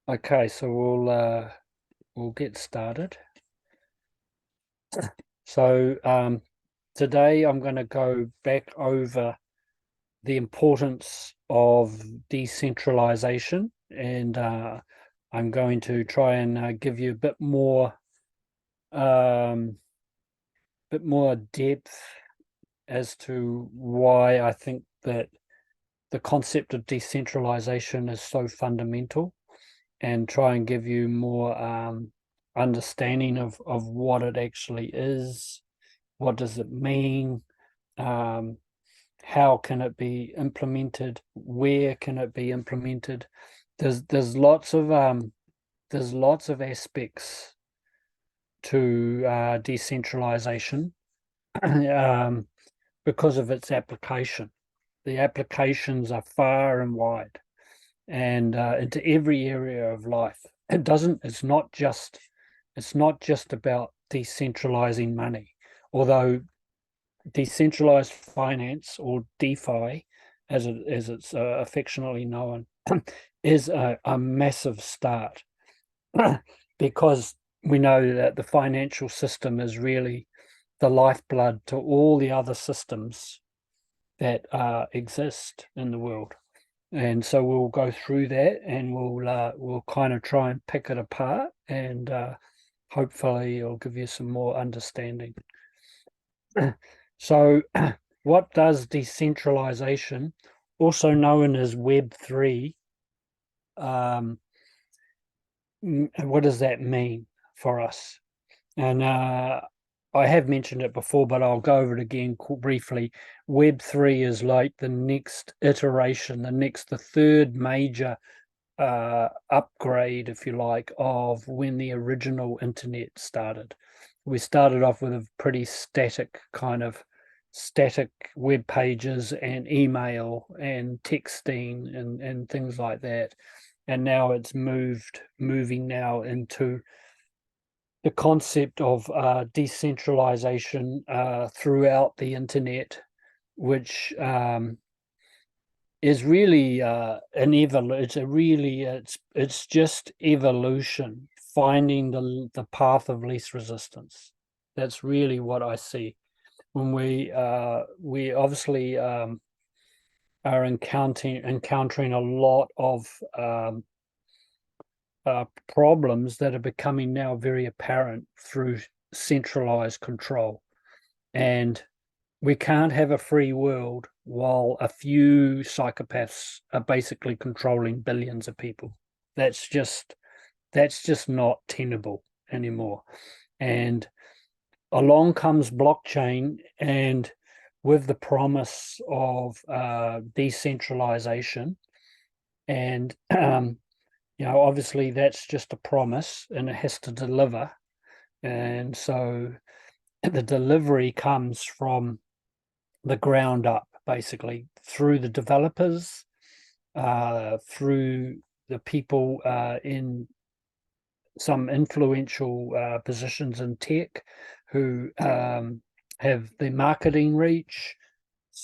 Okay, so we'll get started. So today I'm going to go back over the importance of decentralization, and I'm going to try and give you um, bit more depth as to why I think that the concept of decentralization is so fundamental, and try and give you more understanding of what it actually is, what does it mean, um, how can it be implemented, where can it be implemented. There's lots of aspects to decentralization um, because of its application. The applications are far and wide, and into every area of life. It's not just about decentralizing money, although decentralized finance, or DeFi, as it's affectionately known, is a massive start because we know that the financial system is really the lifeblood to all the other systems that exist in the world. And so we'll go through that, and we'll kind of try and pick it apart, and hopefully it'll give you some more understanding. So what does decentralization, also known as Web3, um, what does that mean for us? And I have mentioned it before, but I'll go over it again briefly. Web3 is like the next iteration, the third major upgrade, if you like, of when the original internet started. We started off with a pretty static web pages and email and texting and things like that. And now it's moving now into the concept of decentralization throughout the internet, which is really it's just evolution, finding the path of least resistance. That's really what I see when we obviously are encountering a lot of problems that are becoming now very apparent through centralized control. And we can't have a free world while a few psychopaths are basically controlling billions of people. That's just that's just not tenable anymore. And along comes blockchain, and with the promise of decentralization, and obviously that's just a promise, and it has to deliver. And so the delivery comes from the ground up, basically through the developers, through the people in some influential positions in tech who have the marketing reach.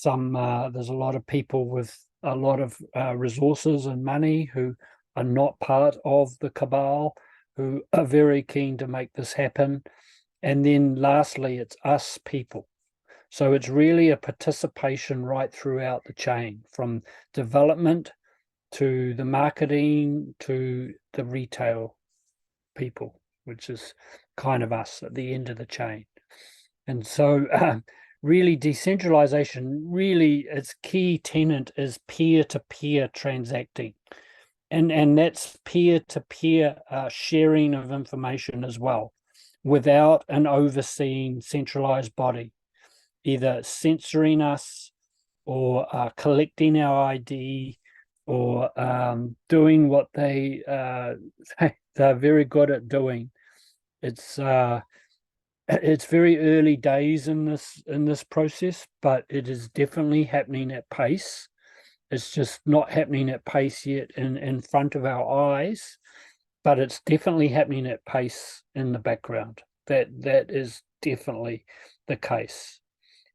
There's a lot of people with a lot of resources and money who are not part of the cabal, who are very keen to make this happen. And then lastly, it's us people. So it's really a participation right throughout the chain, from development to the marketing to the retail people, which is kind of us at the end of the chain. And so really decentralization, really its key tenet is peer-to-peer transacting. And that's peer-to-peer sharing of information as well, without an overseeing centralized body, either censoring us or collecting our ID, or doing what they're very good at doing. It's it's very early days in this process, but it is definitely happening at pace. It's just not happening at pace yet in front of our eyes, but it's definitely happening at pace in the background. That is definitely the case.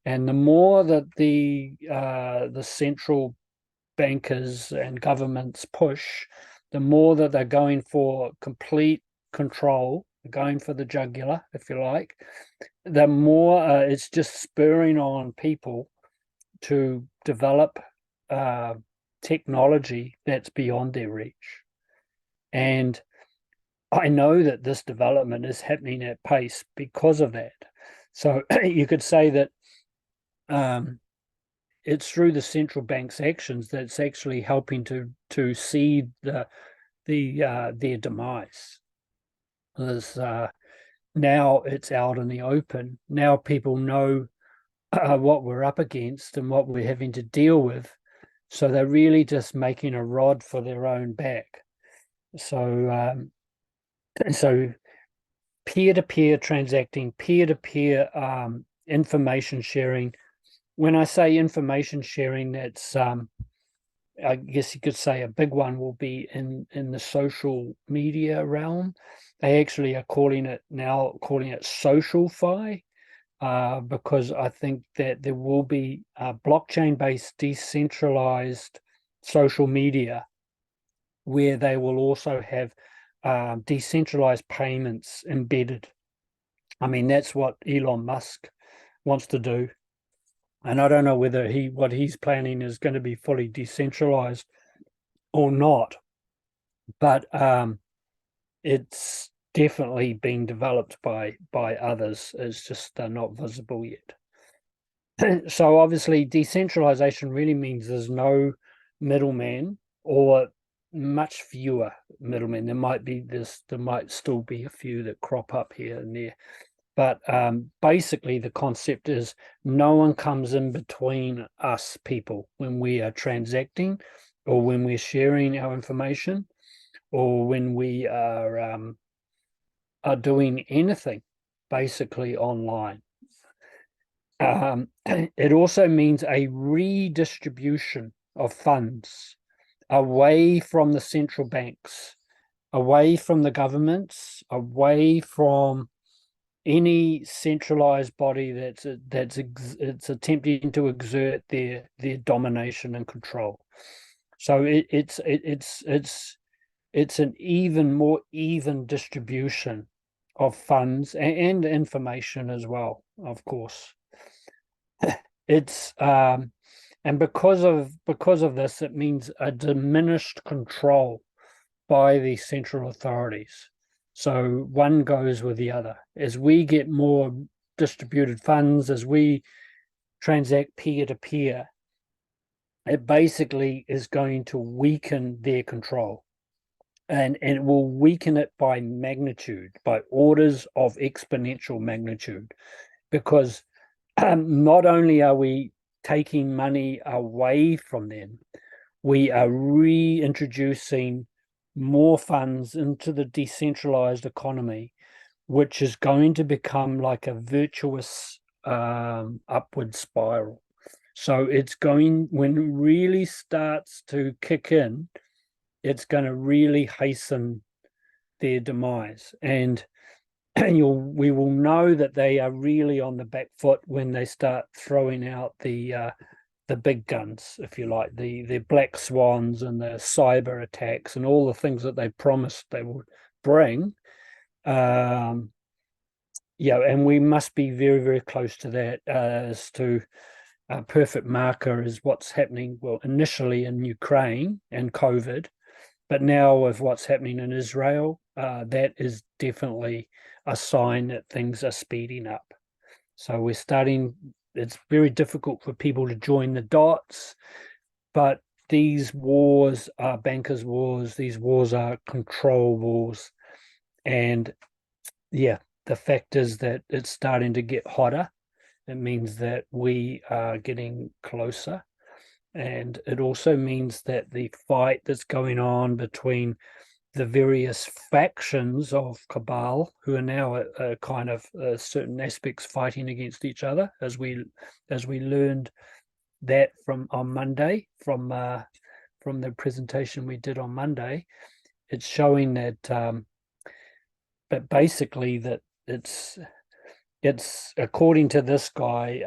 And the more that the central bankers and governments push, the more that they're going for complete control, going for the jugular, if you like, the more it's just spurring on people to develop technology that's beyond their reach. And I know that this development is happening at pace because of that. So you could say that it's through the central bank's actions that's actually helping to seed their demise. There's, now it's out in the open. Now people know what we're up against and what we're having to deal with. So they're really just making a rod for their own back. So so peer-to-peer transacting, peer-to-peer information sharing. When I say information sharing, that's I guess you could say a big one will be in the social media realm. They actually are calling it social-fi, because I think that there will be blockchain-based decentralized social media where they will also have decentralized payments embedded. I mean, that's what Elon Musk wants to do. And I don't know whether what he's planning is going to be fully decentralized or not, but it's definitely being developed by others. It's just not visible yet. So obviously decentralization really means there's no middleman, or much fewer middlemen. There might still be a few that crop up here and there, but basically the concept is no one comes in between us people when we are transacting, or when we're sharing our information, or when we are doing anything basically online. It also means a redistribution of funds away from the central banks, away from the governments, away from any centralized body that's attempting to exert their domination and control. So it's an even more even distribution of funds and information as well, of course. It's and because of this, it means a diminished control by the central authorities. So one goes with the other. As we get more distributed funds, as we transact peer to peer, it basically is going to weaken their control. And it will weaken it by magnitude, by orders of exponential magnitude, because not only are we taking money away from them, we are reintroducing more funds into the decentralized economy, which is going to become like a virtuous upward spiral. So it's going, when it really starts to kick in, it's going to really hasten their demise. And we will know that they are really on the back foot when they start throwing out the big guns, if you like, the black swans and the cyber attacks and all the things that they promised they would bring. Yeah, and we must be very, very close to that. As to a perfect marker is what's happening, well, initially in Ukraine and COVID, but now with what's happening in Israel, that is definitely a sign that things are speeding up. So we're starting, it's very difficult for people to join the dots, but these wars are bankers' wars, these wars are control wars. And yeah, the fact is that it's starting to get hotter. It means that we are getting closer. And it also means that the fight that's going on between the various factions of Cabal, who are now kind of certain aspects fighting against each other, as we learned that from on Monday, from the presentation we did on Monday. It's showing that, but basically that it's according to this guy,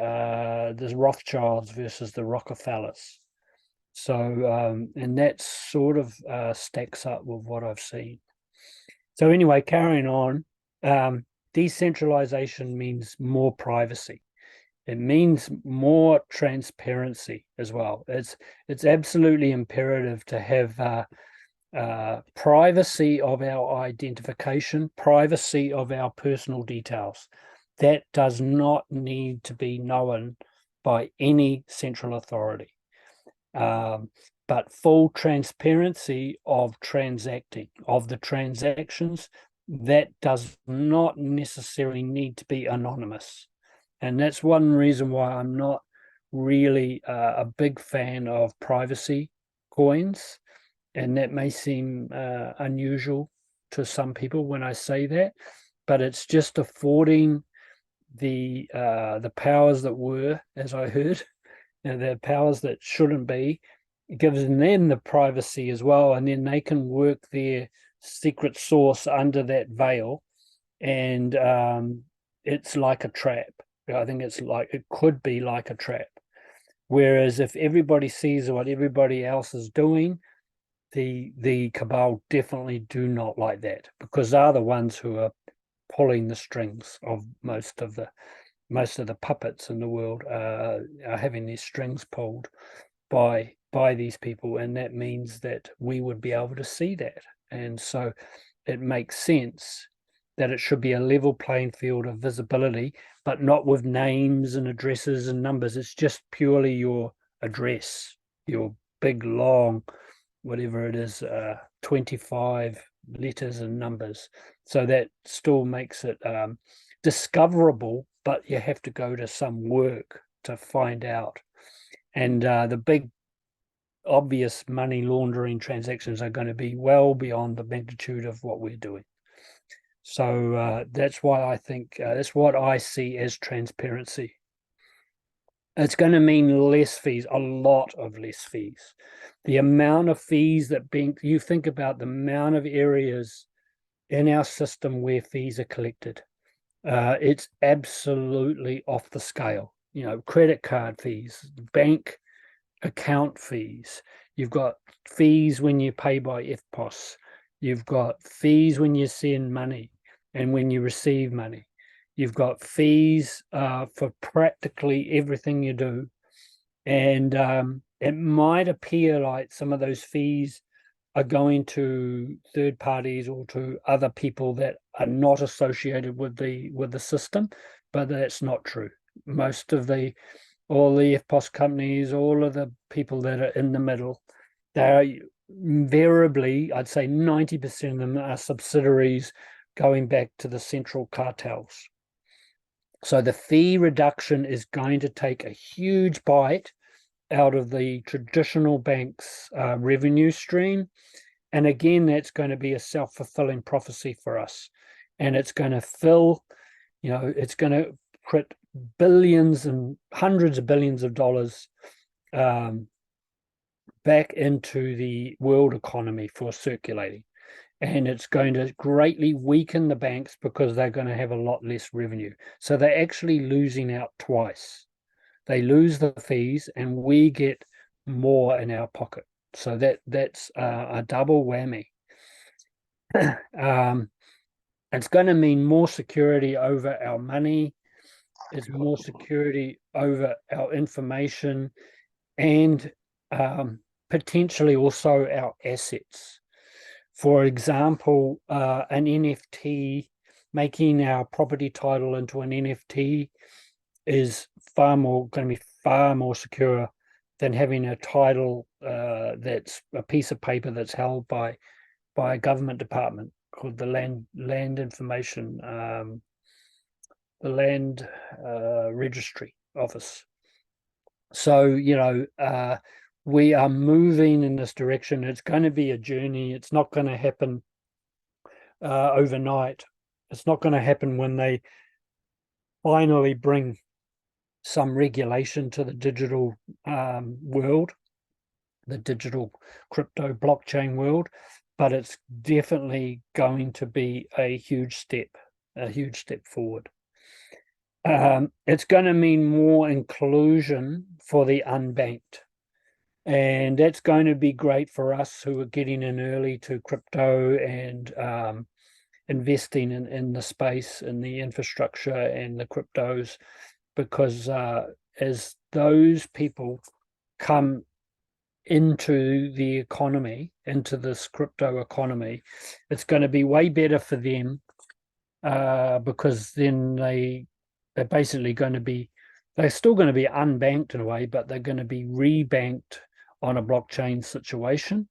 the Rothschilds versus the Rockefellers. So, and that sort of stacks up with what I've seen. So anyway, carrying on, decentralization means more privacy. It means more transparency as well. It's absolutely imperative to have privacy of our identification, privacy of our personal details. That does not need to be known by any central authority. But full transparency of the transactions, that does not necessarily need to be anonymous. And that's one reason why I'm not really a big fan of privacy coins. And that may seem unusual to some people when I say that, but it's just affording the powers that were, as I heard, the powers that shouldn't be. It gives them the privacy as well, and then they can work their secret sauce under that veil, and it's like a trap. I think it could be like a trap. Whereas if everybody sees what everybody else is doing, the cabal definitely do not like that, because they're the ones who are pulling the strings of most of the puppets in the world are having their strings pulled by these people, and that means that we would be able to see that. And so it makes sense that it should be a level playing field of visibility, but not with names and addresses and numbers. It's just purely your address, your big long whatever it is, 25 letters and numbers. So that still makes it discoverable, but you have to go to some work to find out. And the big obvious money laundering transactions are going to be well beyond the magnitude of what we're doing. So that's why I think that's what I see as transparency. It's going to mean less fees, a lot of less fees. The amount of fees that you think about the amount of areas in our system where fees are collected. It's absolutely off the scale. Credit card fees, bank account fees. You've got fees when you pay by FPOS. You've got fees when you send money and when you receive money. You've got fees for practically everything you do. And it might appear like some of those fees are going to third parties or to other people that are not associated with the system, but that's not true. All the FPOS companies, all of the people that are in the middle, they're invariably, I'd say 90% of them are subsidiaries going back to the central cartels. So the fee reduction is going to take a huge bite out of the traditional bank's revenue stream. And again, that's going to be a self-fulfilling prophecy for us. And it's going to it's going to put billions and hundreds of billions of dollars back into the world economy for circulating. And it's going to greatly weaken the banks because they're going to have a lot less revenue. So they're actually losing out twice. They lose the fees and we get more in our pocket. So that's a double whammy. It's going to mean more security over our money. It's more security over our information and potentially also our assets. For example, an NFT, making our property title into an NFT is going to be far more secure than having a title that's a piece of paper that's held by a government department called the Land Information, the Land Registry Office. So, we are moving in this direction. It's going to be a journey. It's not going to happen overnight. It's not going to happen when they finally bring some regulation to the digital world, the digital crypto blockchain world, but it's definitely going to be a huge step forward. It's going to mean more inclusion for the unbanked. And that's going to be great for us who are getting in early to crypto and investing in the space and the infrastructure and the cryptos, because as those people come into the economy, into this crypto economy, it's going to be way better for them, because then they're basically going to be, they're still going to be unbanked in a way, but they're going to be rebanked on a blockchain situation.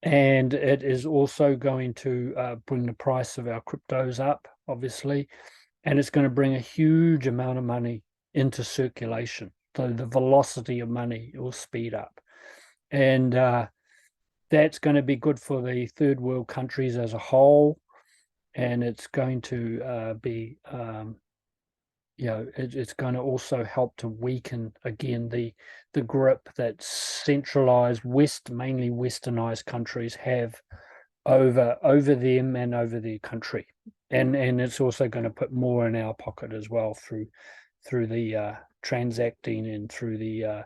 And it is also going to bring the price of our cryptos up, obviously, and it's going to bring a huge amount of money into circulation. So the velocity of money will speed up. And that's going to be good for the third world countries as a whole. And it's going to be, it's going to also help to weaken again the grip that centralized mainly westernized countries have over them and over their country. And it's also going to put more in our pocket as well through the transacting and through the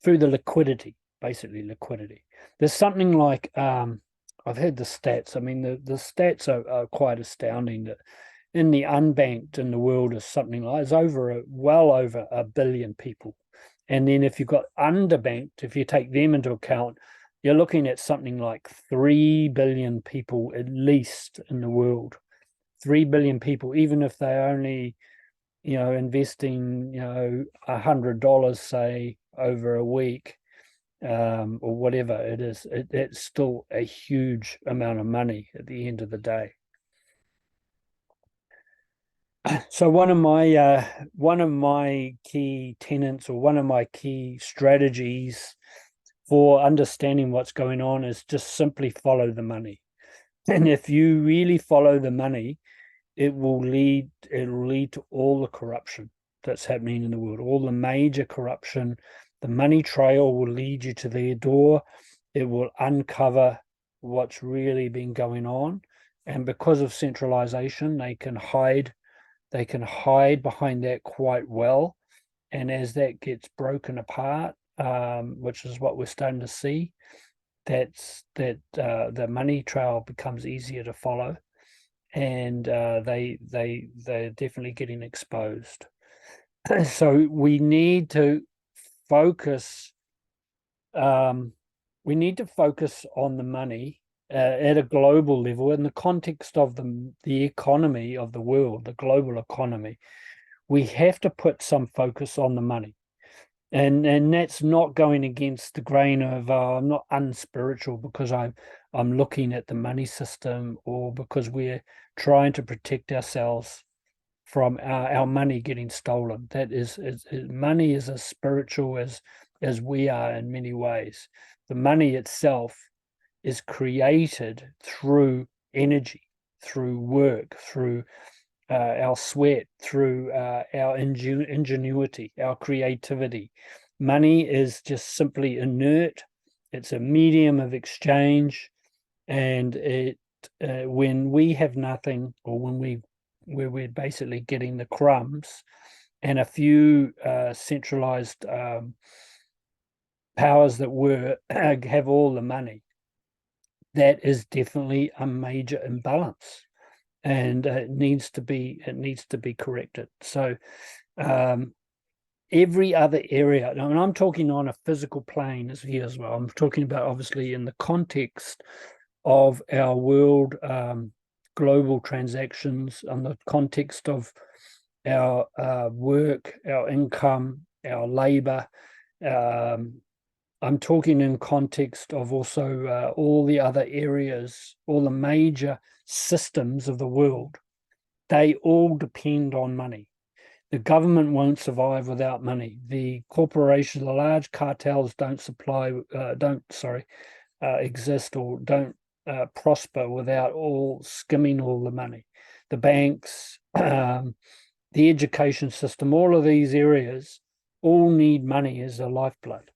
liquidity, basically liquidity. There's something like I've heard the stats. I mean, the stats are quite astounding, that in the unbanked in the world is something like, it's well over 1 billion people. And then if you've got underbanked, if you take them into account, you're looking at something like 3 billion people at least in the world. 3 billion people, even if they're only, investing, $100, say, over a week, or whatever it is, it's still a huge amount of money at the end of the day. So one of my key tenets, or one of my key strategies for understanding what's going on, is just simply follow the money. And if you really follow the money, it'll lead to all the corruption that's happening in the world, all the major corruption. The money trail will lead you to their door. It will uncover what's really been going on. And because of centralization, they can hide behind that quite well. And as that gets broken apart, which is what we're starting to see, the money trail becomes easier to follow, and they're definitely getting exposed. So we need to focus. We need to focus on the money at a global level in the context of the economy of the world, the global economy. We have to put some focus on the money. And that's not going against the grain of I'm not unspiritual because I'm looking at the money system, or because we're trying to protect ourselves from our money getting stolen. Money is as spiritual as we are in many ways. The money itself is created through energy, through work, through our sweat, through our ingenuity, our creativity. Money is just simply inert. It's a medium of exchange, and when we have nothing, or when we're basically getting the crumbs, and a few centralized powers that have all the money, that is definitely a major imbalance. And it needs to be corrected. So every other area, and I'm talking on a physical plane here as well. I'm talking about obviously in the context of our world global transactions, on the context of our work, our income, our labor. I'm talking in context of also all the other areas, all the major systems of the world. They all depend on money. The government won't survive without money. The corporations, the large cartels don't exist, or don't prosper without all skimming all the money. The banks, the education system, all of these areas all need money as a lifeblood.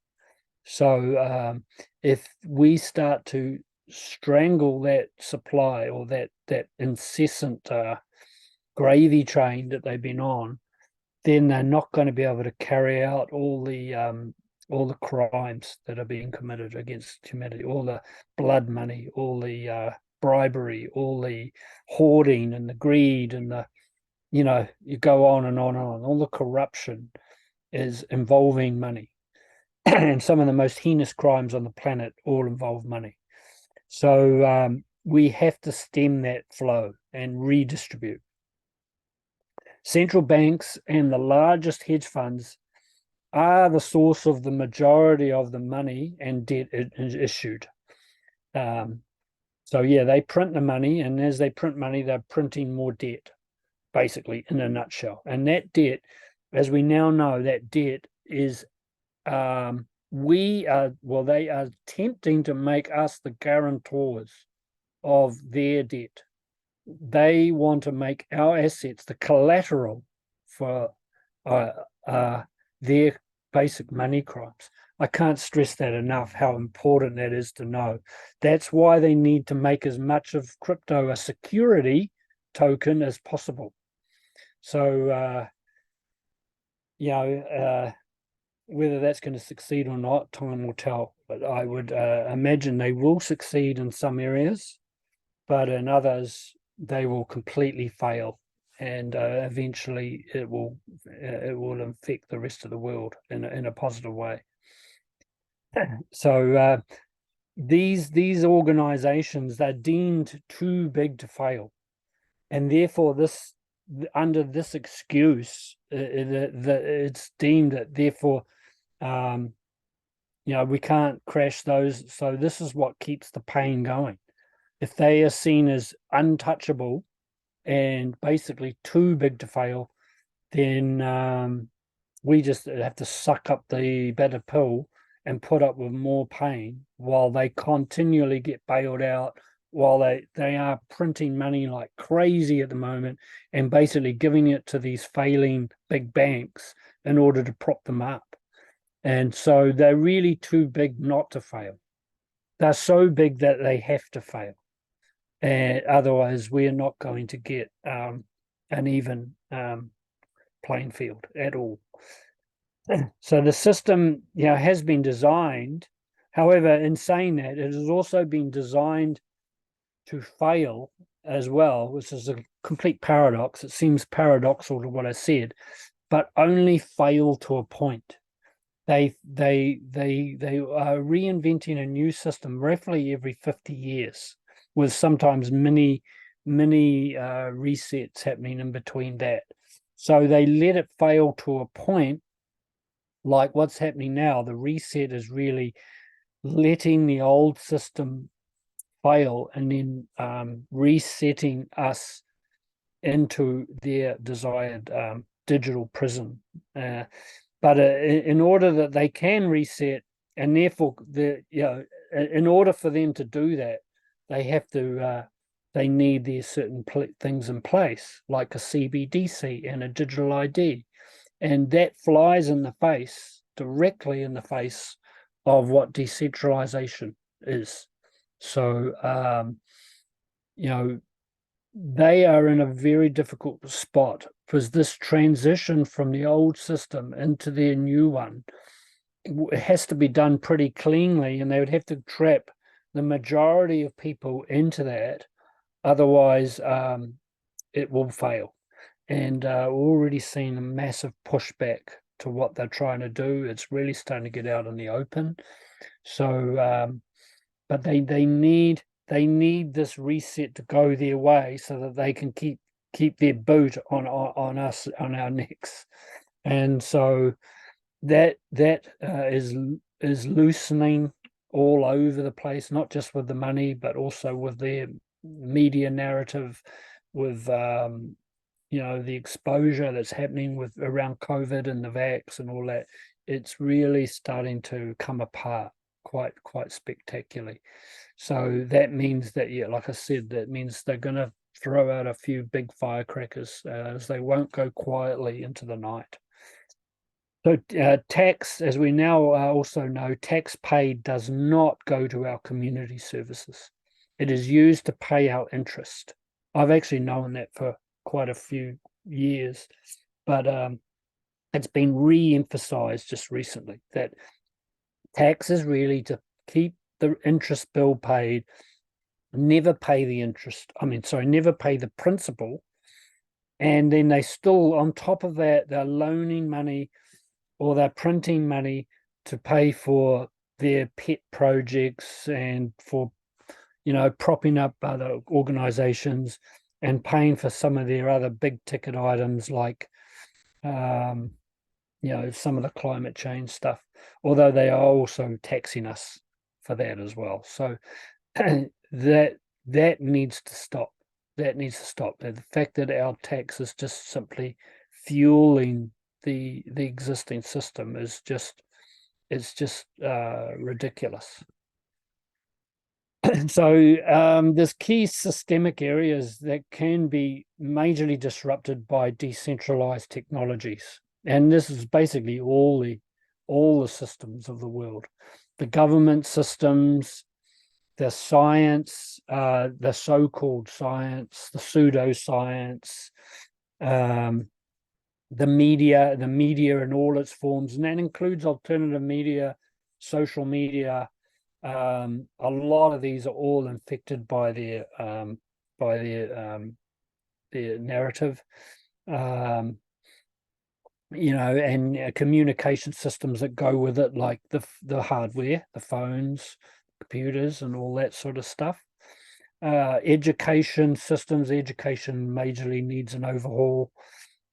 So if we start to strangle that supply, or that incessant gravy train that they've been on, then they're not going to be able to carry out all the all the crimes that are being committed against humanity, all the blood money, all the bribery, all the hoarding and the greed and the, you go on and on and on. All the corruption is involving money. And some of the most heinous crimes on the planet all involve money. So we have to stem that flow and redistribute. Central banks and the largest hedge funds are the source of the majority of the money and debt issued. So yeah, they print the money, and as they print money, they're printing more debt, basically, in a nutshell. And that debt, as we now know, that debt is they are attempting to make us the guarantors of their debt. They want to make our assets the collateral for their basic money crimes. I can't stress that enough, how important that is to know. That's why they need to make as much of crypto a security token as possible. So, whether that's going to succeed or not, time will tell. But I would imagine they will succeed in some areas, but in others, they will completely fail. And eventually it will infect the rest of the world in a positive way. So these organizations, they're deemed too big to fail, and therefore under this excuse, it's deemed that therefore we can't crash those. So this is what keeps the pain going. If they are seen as untouchable and basically too big to fail, then we just have to suck up the bitter pill and put up with more pain while they continually get bailed out, while they are printing money like crazy at the moment and basically giving it to these failing big banks in order to prop them up. And so they're really too big not to fail. They're so big that they have to fail. And otherwise, we are not going to get an even playing field at all. So the system, has been designed. However, in saying that, it has also been designed to fail as well, which is a complete paradox. It seems paradoxical to what I said, but only fail to a point. They are reinventing a new system roughly every 50 years, with sometimes many resets happening in between that. So they let it fail to a point, like what's happening now. The reset is really letting the old system fail and then resetting us into their desired digital prison. But in order that they can reset, and therefore in order for them to do that, they have to they need their certain things in place, like a CBDC and a digital ID, and that flies in the face, directly in the face, of what decentralization is. So they are in a very difficult spot, because this transition from the old system into their new one, it has to be done pretty cleanly, and they would have to trap the majority of people into that. Otherwise, it will fail. And we're already seeing a massive pushback to what they're trying to do. It's really starting to get out in the open. So, but they need this reset to go their way, so that they can keep their boot on us, on our necks. And so that is loosening all over the place, not just with the money, but also with their media narrative, with the exposure that's happening with around COVID and the vax and all that. It's really starting to come apart quite spectacularly. So that means that, like I said, that means they're going to throw out a few big firecrackers, as they won't go quietly into the night. So tax, as we now also know, tax paid does not go to our community services. It is used to pay our interest. I've actually known that for quite a few years, but it's been re-emphasized just recently that Tax is really to keep the interest bill paid, never pay the interest. Never pay the principal. And then they still, on top of that, they're loaning money or they're printing money to pay for their pet projects and for, propping up other organizations and paying for some of their other big ticket items like, some of the climate change stuff, although they are also taxing us for that as well. So that needs to stop. That needs to stop. The fact that our tax is just simply fueling the existing system is just ridiculous. So there's key systemic areas that can be majorly disrupted by decentralized technologies, and this is basically all the systems of the world, the government systems, the science, the so-called science, the pseudoscience, the media in all its forms, and that includes alternative media, social media. A lot of these are all infected by their narrative, and communication systems that go with it, like the hardware, the phones, computers, and all that sort of stuff. Education systems, education majorly needs an overhaul.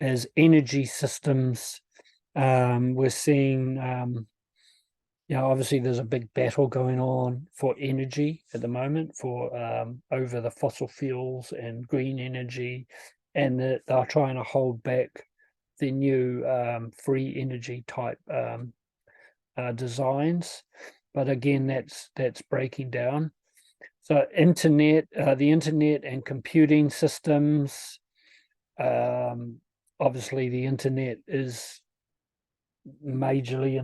As energy systems, we're seeing, obviously there's a big battle going on for energy at the moment for over the fossil fuels and green energy, and they're trying to hold back the new free energy type designs. But again, that's breaking down. So the internet and computing systems. Obviously, the internet is majorly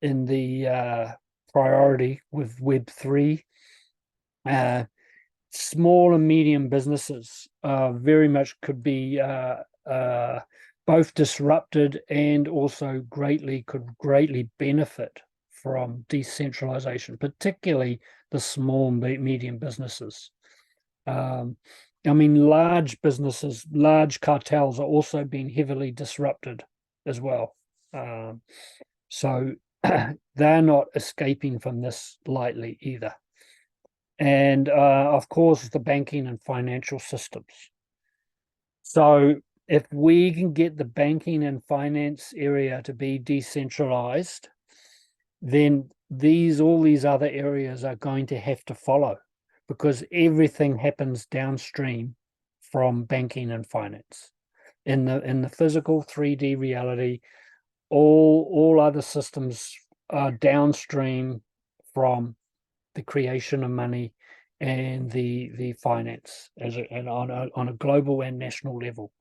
in the priority with Web3. Small and medium businesses very much could be both disrupted and also could greatly benefit from decentralization, particularly the small and medium businesses. Large businesses, large cartels are also being heavily disrupted as well. So they're not escaping from this lightly either. And of course, the banking and financial systems. So if we can get the banking and finance area to be decentralized, then all these other areas are going to have to follow, because everything happens downstream from banking and finance. In the physical 3D reality, all other systems are downstream from the creation of money and the finance on a global and national level.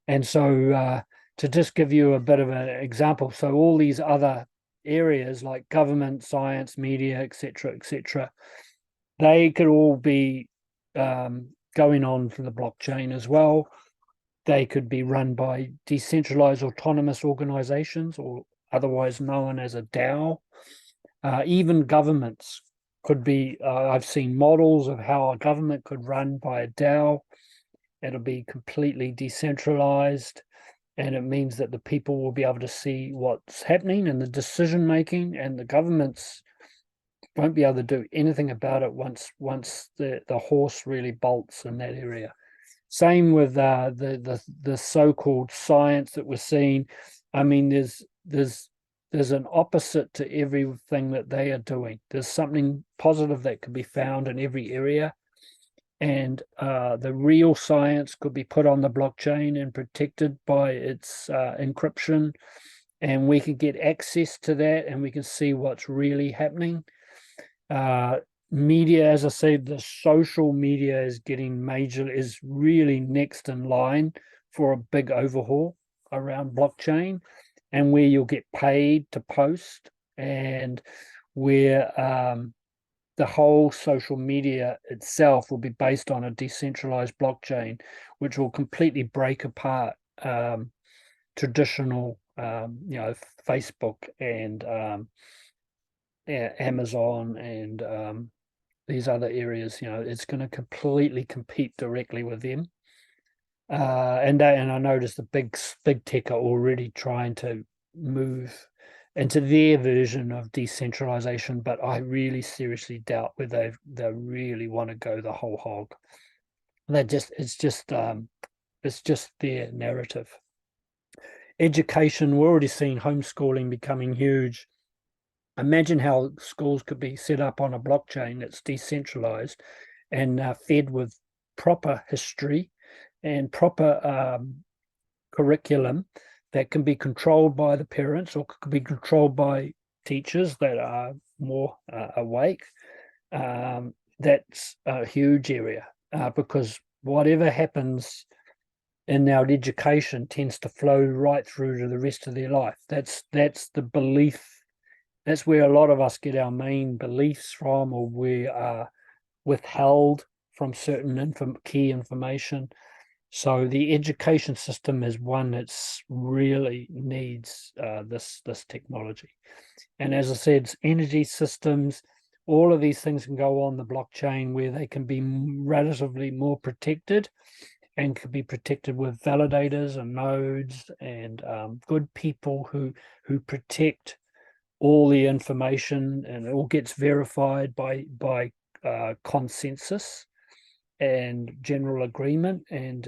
And so to just give you a bit of an example, so all these other areas like government, science, media, etc., they could all be going on for the blockchain as well. They could be run by decentralized autonomous organizations, or otherwise known as a DAO. Even governments could be, I've seen models of how a government could run by a DAO. It'll be completely decentralized, and it means that the people will be able to see what's happening in the decision making, and the governments won't be able to do anything about it once the horse really bolts in that area. Same with the so-called science that we're seeing. There's an opposite to everything that they are doing. There's something positive that could be found in every area, and the real science could be put on the blockchain and protected by its encryption, and we can get access to that, and we can see what's really happening. Media, as I said, the social media is really next in line for a big overhaul around blockchain, and where you'll get paid to post, and where the whole social media itself will be based on a decentralized blockchain, which will completely break apart traditional Facebook and Amazon and these other areas. It's going to completely compete directly with them. And I noticed the big tech are already trying to move into their version of decentralization, but I really seriously doubt whether they really want to go the whole hog. It's just their narrative. Education, we're already seeing homeschooling becoming huge. Imagine how schools could be set up on a blockchain that's decentralized and fed with proper history and proper curriculum that can be controlled by the parents or could be controlled by teachers that are more awake. That's a huge area because whatever happens in our education tends to flow right through to the rest of their life. That's the belief. That's where a lot of us get our main beliefs from, or we are withheld from certain key information. So the education system is one that's really needs this technology. And as I said, energy systems, all of these things can go on the blockchain where they can be relatively more protected and can be protected with validators and nodes and good people who protect all the information, and it all gets verified by consensus and general agreement. And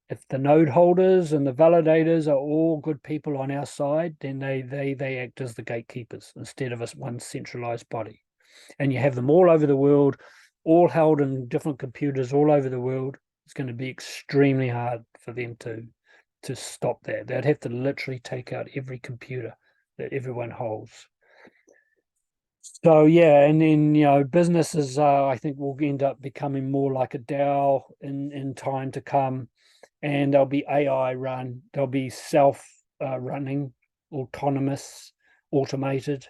if the node holders and the validators are all good people on our side, then they act as the gatekeepers instead of one centralized body. And you have them all over the world, all held in different computers all over the world. It's going to be extremely hard for them to stop that. They'd have to literally take out every computer that everyone holds. So yeah, and then businesses I think will end up becoming more like a DAO in time to come, and they'll be AI run, they'll be self running, autonomous, automated,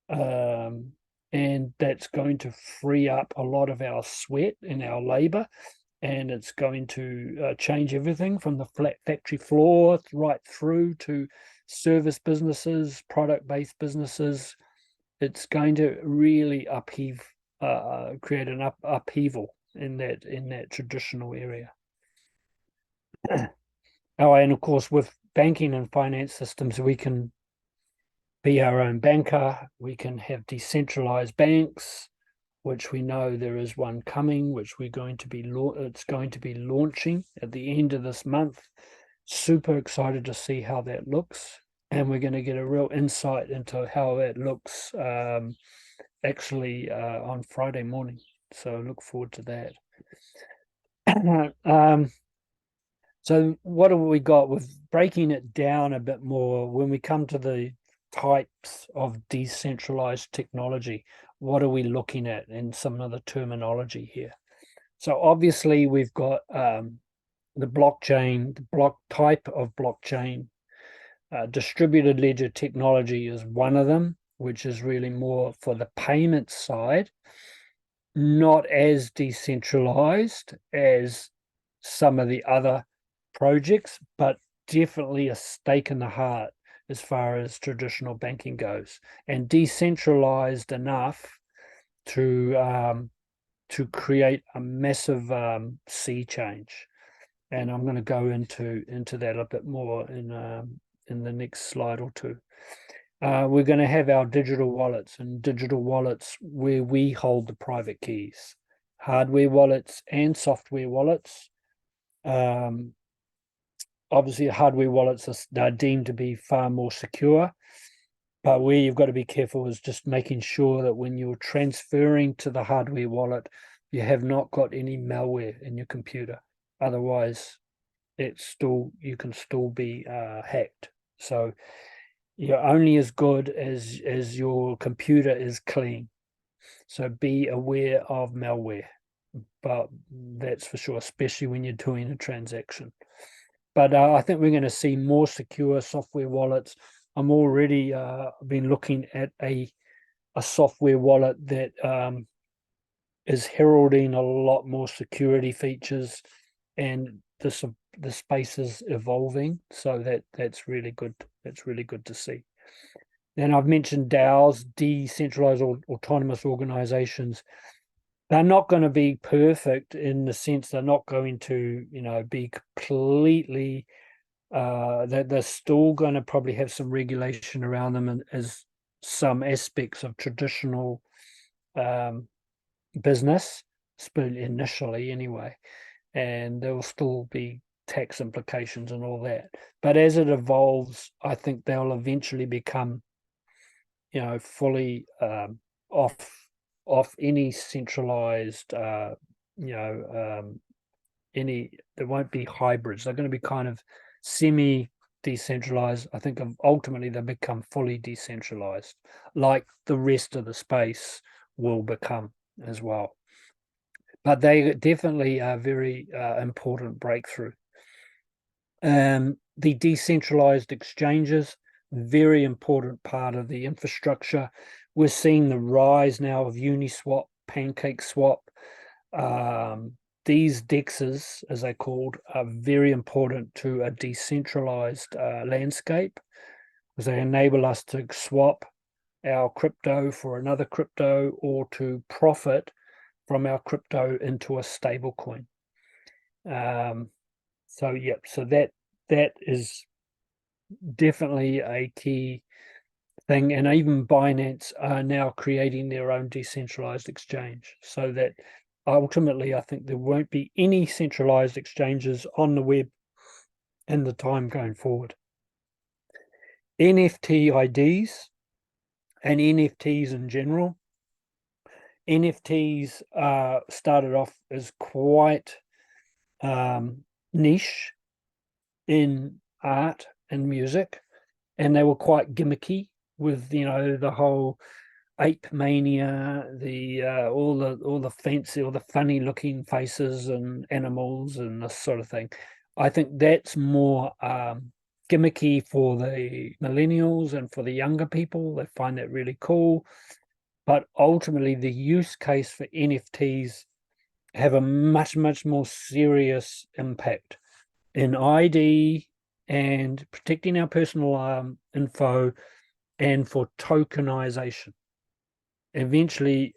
and that's going to free up a lot of our sweat and our labor, and it's going to change everything from the flat factory floor right through to service businesses, product-based businesses. It's going to really create an upheaval in that traditional area. Oh, and of course, with banking and finance systems, we can be our own banker. We can have decentralized banks, which we know there is one coming, which it's going to be launching at the end of this month. Super excited to see how that looks, and we're going to get a real insight into how that looks actually on Friday morning. So look forward to that. So what have we got with breaking it down a bit more? When we come to the types of decentralized technology, what are we looking at in some of the terminology here? So obviously we've got the blockchain, the block type of blockchain. Distributed ledger technology is one of them, which is really more for the payment side, not as decentralized as some of the other projects, but definitely a stake in the heart as far as traditional banking goes, and decentralized enough to create a massive sea change. And I'm going to go into that a bit more in the next slide or two. We're going to have our digital wallets, and digital wallets where we hold the private keys, hardware wallets and software wallets. Obviously, hardware wallets are deemed to be far more secure, but where you've got to be careful is just making sure that when you're transferring to the hardware wallet, you have not got any malware in your computer. Otherwise, you can still be hacked. So you're only as good as your computer is clean. So be aware of malware, but that's for sure, especially when you're doing a transaction. But I think we're going to see more secure software wallets. I'm already been looking at a software wallet that is heralding a lot more security features, and this the space is evolving. So that's really good. That's really good to see. And I've mentioned DAOs, decentralized or autonomous organizations. They're not going to be perfect in the sense they're not going to, be completely. They're still going to probably have some regulation around them, and as some aspects of traditional business, initially anyway, and there will still be tax implications and all that. But as it evolves, I think they'll eventually become, fully off any centralized, there won't be hybrids. They're going to be kind of semi decentralized. I think ultimately they'll become fully decentralized, like the rest of the space will become as well. But they definitely are very important breakthrough. The decentralized exchanges, very important part of the infrastructure. We're seeing the rise now of Uniswap, PancakeSwap. These DEXs, as they're called, are very important to a decentralized landscape, because they enable us to swap our crypto for another crypto, or to profit from our crypto into a stable coin. So that is definitely a key thing. And even Binance are now creating their own decentralized exchange, so that ultimately I think there won't be any centralized exchanges on the web in the time going forward. NFT IDs and NFTs in general. NFTs started off as quite niche in art and music, and they were quite gimmicky with the whole ape mania, the all the fancy, all the funny looking faces and animals and this sort of thing. I think that's more gimmicky for the millennials and for the younger people. They find that really cool, but ultimately the use case for NFTs have a much more serious impact in ID and protecting our personal info, and for tokenization. Eventually,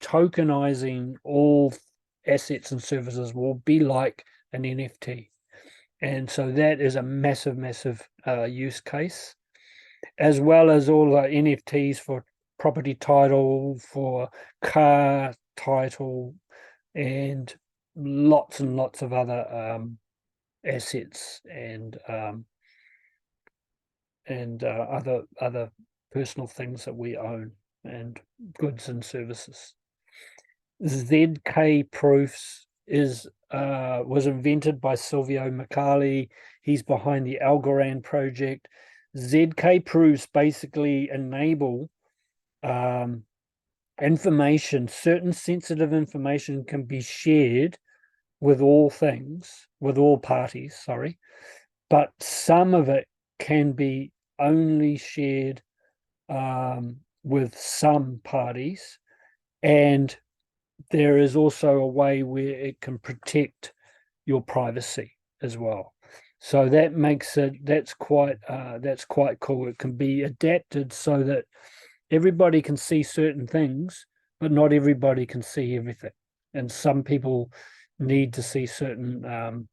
tokenizing all assets and services will be like an NFT. And so that is a massive use case, as well as all the NFTs for property title, for car title, and lots of other assets and other personal things that we own, and goods and services. ZK proofs was invented by Silvio Micali. He's behind the Algorand project. ZK proofs basically enable information, certain sensitive information can be shared with all parties, sorry, but some of it can be only shared with some parties, and there is also a way where it can protect your privacy as well. So that makes that's quite cool. It can be adapted so that everybody can see certain things, but not everybody can see everything. And some people need to see certain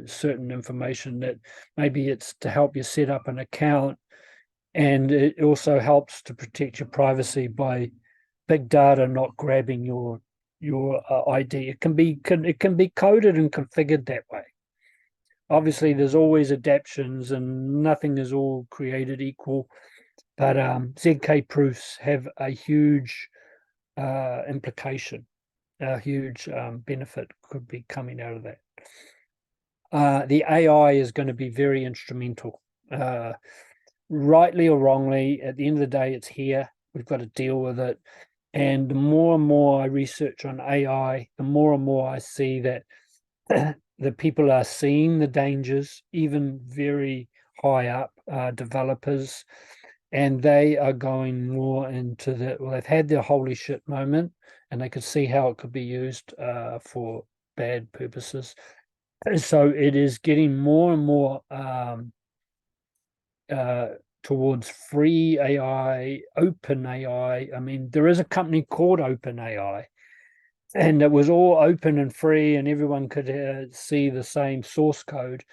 certain information, that maybe it's to help you set up an account, and it also helps to protect your privacy by big data not grabbing your ID. It can be coded and configured that way. Obviously, there's always adaptations, and nothing is all created equal. But ZK proofs have a huge implication, a huge benefit could be coming out of that. The AI is going to be very instrumental. Rightly or wrongly, at the end of the day, it's here. We've got to deal with it. And the more and more I research on AI, the more and more I see that the people are seeing the dangers, even very high up developers, and they are going more into they've had their holy shit moment, and they could see how it could be used for bad purposes. So it is getting more and more uh, towards free AI, open AI. I mean, there is a company called Open AI, and it was all open and free, and everyone could see the same source code.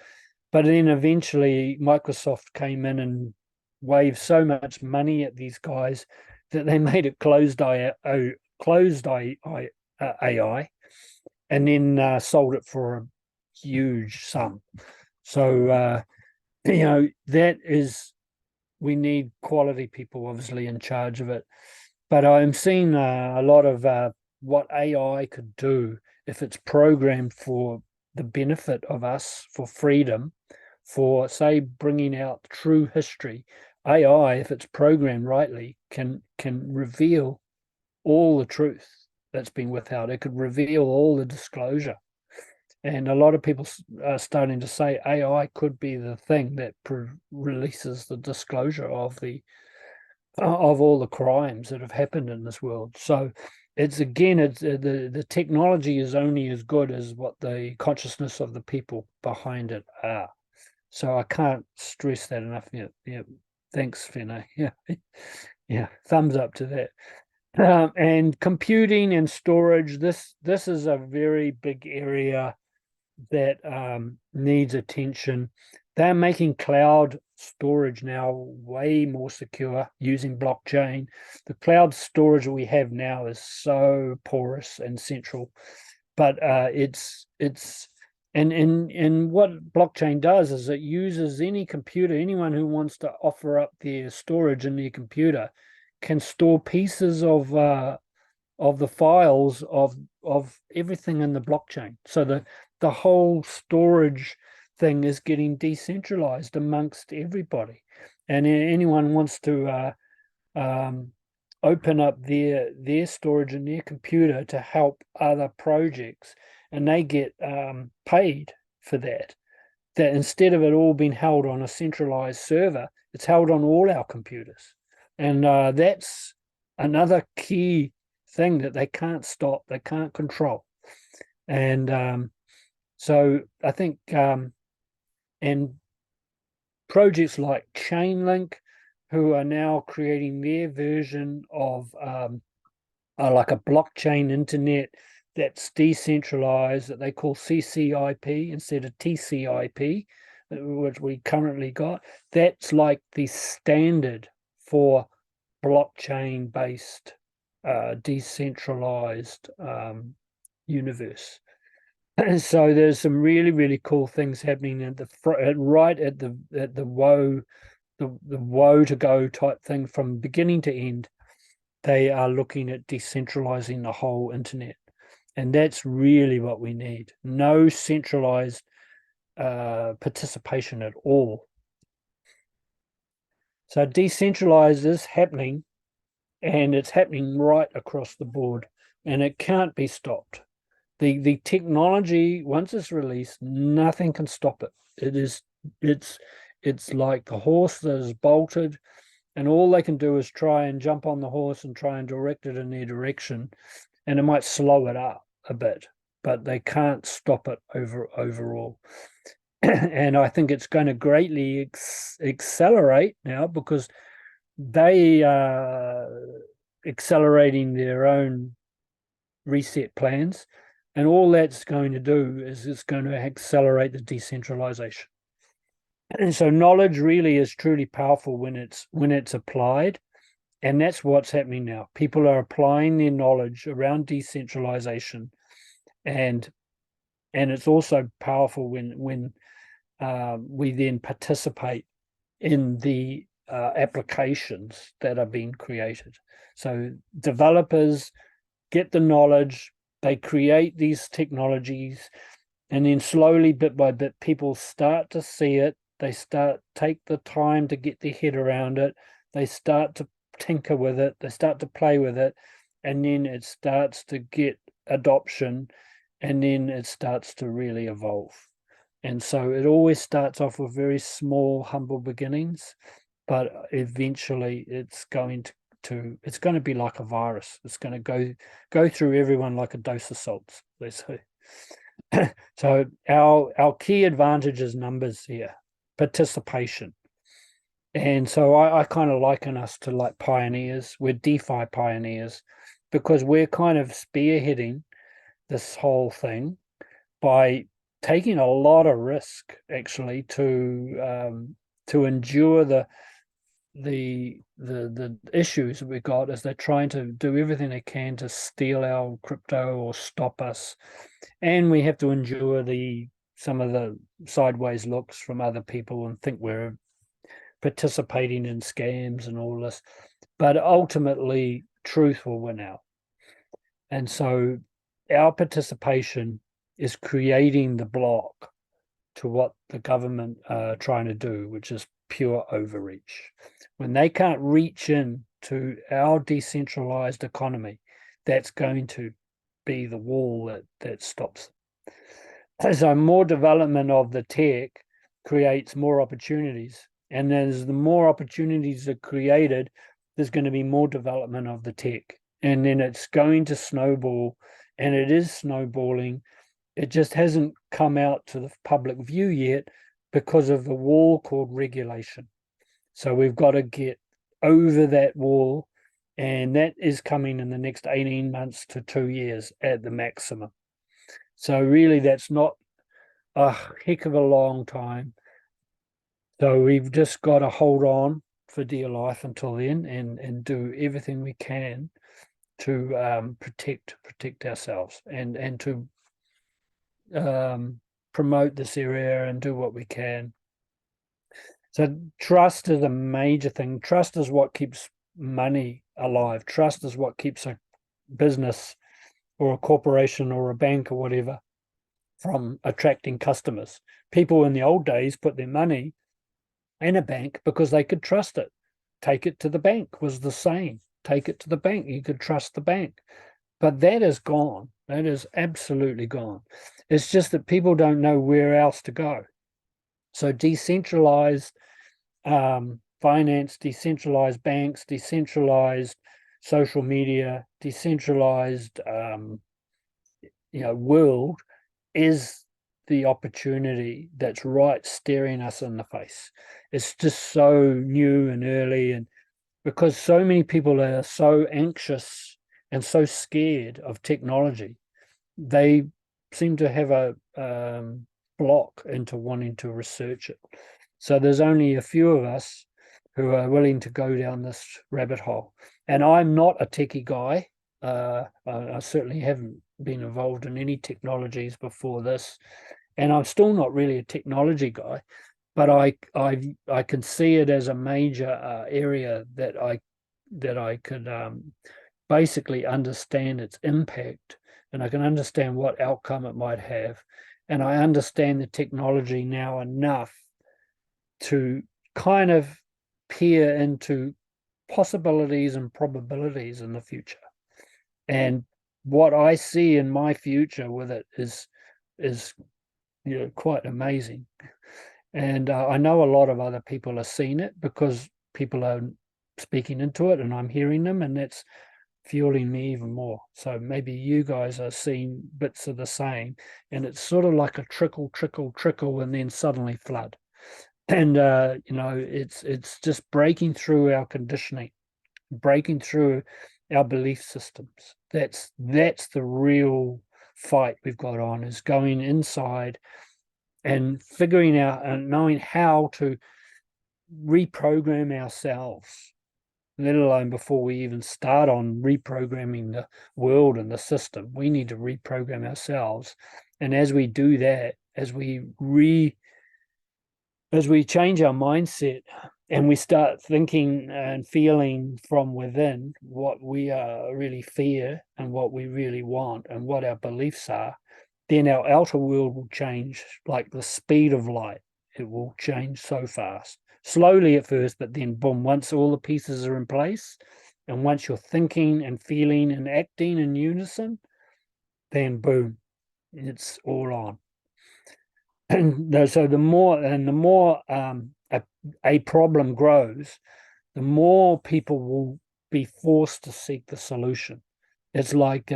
But then eventually, Microsoft came in and waved so much money at these guys that they made it closed AI, and then sold it for a huge sum. So that is, we need quality people obviously in charge of it. But I'm seeing a lot of what AI could do if it's programmed for the benefit of us, for freedom, for say bringing out true history. AI, if it's programmed rightly, can reveal all the truth that's been withheld. It could reveal all the disclosure. And a lot of people are starting to say AI could be the thing that releases the disclosure of all the crimes that have happened in this world. So it's again, it's the technology is only as good as what the consciousness of the people behind it are. So I can't stress that enough. Yeah, yeah. Thanks, Fene. Yeah, yeah. Thumbs up to that. And computing and storage. This is a very big area that needs attention. They're making cloud storage now way more secure using blockchain. The cloud storage that we have now is so porous and central, but it's and what blockchain does is it uses any computer, anyone who wants to offer up their storage in their computer can store pieces of the files of everything in the blockchain. So the whole storage thing is getting decentralized amongst everybody, and anyone wants to open up their storage in their computer to help other projects, and they get paid for that. That instead of it all being held on a centralized server, it's held on all our computers, and that's another key thing that they can't stop, they can't control. And so I think, and projects like Chainlink, who are now creating their version of like a blockchain internet that's decentralized, that they call CCIP instead of TCIP, which we currently got. That's like the standard for blockchain based decentralized universe. So there's some really, really cool things happening at the right at the woe to go type thing from beginning to end. They are looking at decentralizing the whole internet, and that's really what we need. No centralized participation at all. So decentralized is happening, and it's happening right across the board, and it can't be stopped. The technology, once it's released, nothing can stop it. It's like the horse that is bolted, and all they can do is try and jump on the horse and try and direct it in their direction, and it might slow it up a bit, but they can't stop it overall. And I think it's going to greatly accelerate now because they are accelerating their own reset plans, and all that's going to do is it's going to accelerate the decentralization. And so knowledge really is truly powerful when it's applied, and that's what's happening now. People are applying their knowledge around decentralization, and it's also powerful when we then participate in the applications that are being created. So developers get the knowledge, they create these technologies, and then slowly, bit by bit, people start to see it. They take the time to get their head around it. They start to tinker with it. They start to play with it, and then it starts to get adoption, and then it starts to really evolve. And so it always starts off with very small, humble beginnings, but eventually it's going to be like a virus. It's going to go through everyone like a dose of salts, let's say. So our key advantage is numbers here, participation. And so I kind of liken us to like pioneers. We're DeFi pioneers because we're kind of spearheading this whole thing by taking a lot of risk actually to endure the issues that we got as they're trying to do everything they can to steal our crypto or stop us, and we have to endure some of the sideways looks from other people and think we're participating in scams and all this, but ultimately truth will win out. And so our participation is creating the block to what the government are trying to do, which is pure overreach. When they can't reach in to our decentralized economy, that's going to be the wall that stops. So more development of the tech creates more opportunities. And as the more opportunities are created, there's going to be more development of the tech. And then it's going to snowball, and it is snowballing. It just hasn't come out to the public view yet because of the wall called regulation. So we've got to get over that wall, and that is coming in the next 18 months to 2 years at the maximum. So really, that's not a heck of a long time. So we've just got to hold on for dear life until then, and do everything we can to protect ourselves and to promote this area and do what we can. So trust is a major thing. Trust is what keeps money alive. Trust is what keeps a business or a corporation or a bank or whatever from attracting customers. People in the old days put their money in a bank because they could trust it. Take it to the bank was the saying. Take it to the bank. You could trust the bank. But that is gone. That is absolutely gone. It's just that people don't know where else to go. So decentralized finance, decentralized banks, decentralized social media, decentralized world is the opportunity that's right staring us in the face. It's just so new and early, and because so many people are so anxious and so scared of technology, they seem to have a block into wanting to research it. So there's only a few of us who are willing to go down this rabbit hole. And I'm not a techie guy. I certainly haven't been involved in any technologies before this, and I'm still not really a technology guy. But I can see it as a major area that I could basically understand its impact, and I can understand what outcome it might have, and I understand the technology now enough to kind of peer into possibilities and probabilities in the future. And what I see in my future with it is quite amazing. And I know a lot of other people are seeing it because people are speaking into it, and I'm hearing them, and that's fueling me even more. So maybe you guys are seeing bits of the same, and it's sort of like a trickle, trickle, trickle, and then suddenly flood. And it's just breaking through our conditioning, breaking through our belief systems. That's the real fight we've got on, is going inside and figuring out and knowing how to reprogram ourselves, let alone before we even start on reprogramming the world and the system. We need to reprogram ourselves. And as we do that, as we change our mindset and we start thinking and feeling from within what we really fear and what we really want and what our beliefs are, then our outer world will change like the speed of light. It will change so fast, slowly at first, but then boom, once all the pieces are in place, and once you're thinking and feeling and acting in unison, then boom, it's all on. And so the more a problem grows, the more people will be forced to seek the solution. It's like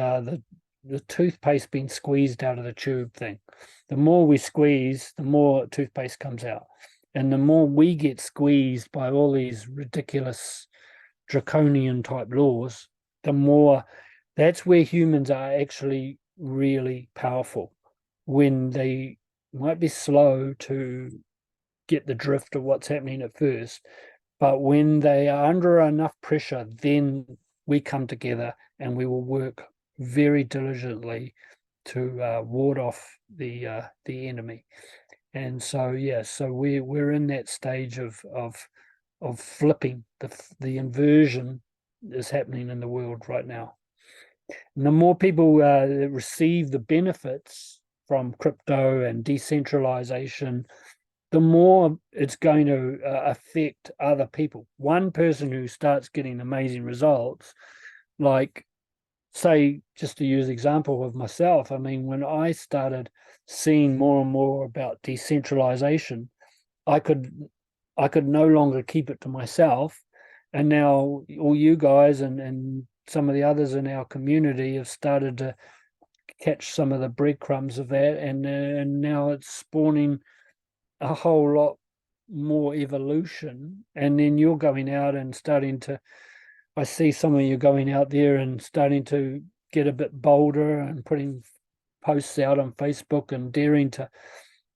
the toothpaste being squeezed out of the tube thing. The more we squeeze, the more toothpaste comes out. And the more we get squeezed by all these ridiculous draconian type laws, the more that's where humans are actually really powerful, when they might be slow to get the drift of what's happening at first, but when they are under enough pressure, then we come together and we will work very diligently to ward off the enemy. And so yeah, so we're in that stage of flipping. The inversion is happening in the world right now. And the more people receive the benefits from crypto and decentralization, the more it's going to affect other people. One person who starts getting amazing results, like, say, just to use example of myself, I mean, when I started seeing more and more about decentralization, I could no longer keep it to myself. And now all you guys and some of the others in our community have started to catch some of the breadcrumbs of that, and now it's spawning a whole lot more evolution. And then you're going out and starting to, I see some of you going out there and starting to get a bit bolder and putting posts out on Facebook and daring to,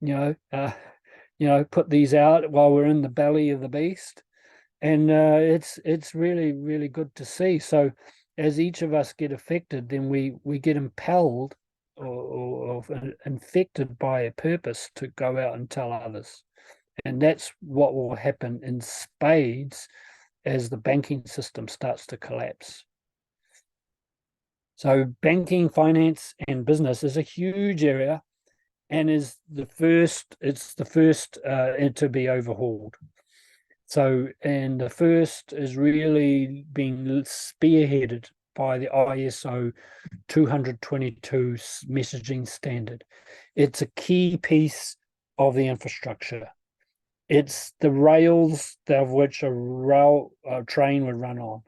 you know, put these out while we're in the belly of the beast. And it's really, really good to see. So as each of us get affected, then we get impelled or infected by a purpose to go out and tell others. And that's what will happen in spades as the banking system starts to collapse. So banking, finance, and business is a huge area, and it's the first to be overhauled. So, and the first is really being spearheaded by the ISO 222 messaging standard. It's a key piece of the infrastructure. It's the rails of which a train would run on.